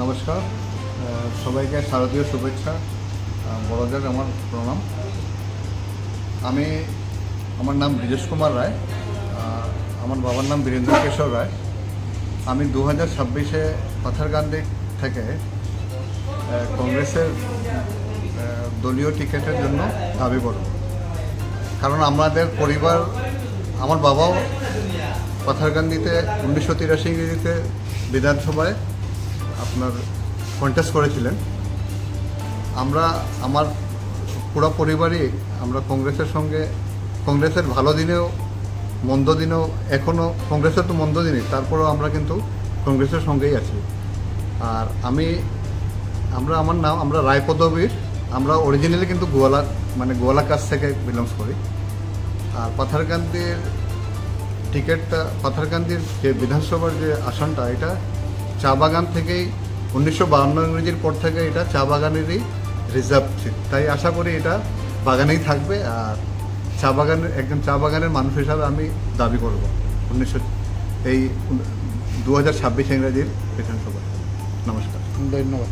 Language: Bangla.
নমস্কার, সবাইকে শারদীয় শুভেচ্ছা, বড়দের আমার প্রণাম। আমার নাম ব্রিজেশ কুমার রায়, আমার বাবার নাম বীরেন্দ্র কিশোর রায়। আমি 2026-এ পাথারকান্দি থেকে কংগ্রেসের দলীয় টিকিটের জন্য দাবি করব। কারণ আমাদের পরিবার, আমার বাবাও পাথারকান্দিতে 1983 ইংরেজিতে বিধানসভায় আপনার কন্টেস্ট করেছিলেন। আমার পুরো পরিবারই আমরা কংগ্রেসের সঙ্গে, কংগ্রেসের ভালো দিনেও মন্দ দিনেও, এখনও কংগ্রেসের তো মন্দ দিনই, তারপরেও আমরা কিন্তু কংগ্রেসের সঙ্গেই আছি। আর আমরা রায়পদবীর, আমরা অরিজিনালি কিন্তু গোয়ালা কাছ থেকে বিলংস করি। আর পাথারকান্দির টিকিটটা, পাথারকান্দির যে বিধানসভার যে আসনটা, এটা চা বাগান থেকেই 1952 ইংরেজির পর থেকে এটা চা বাগানেরই রিজার্ভ ছিল। তাই আশা করি এটা বাগানেই থাকবে। আর একজন চা বাগানের মানুষ হিসাবে আমি দাবি করব 2026 ইংরেজির বিধানসভা। নমস্কার, ধন্যবাদ।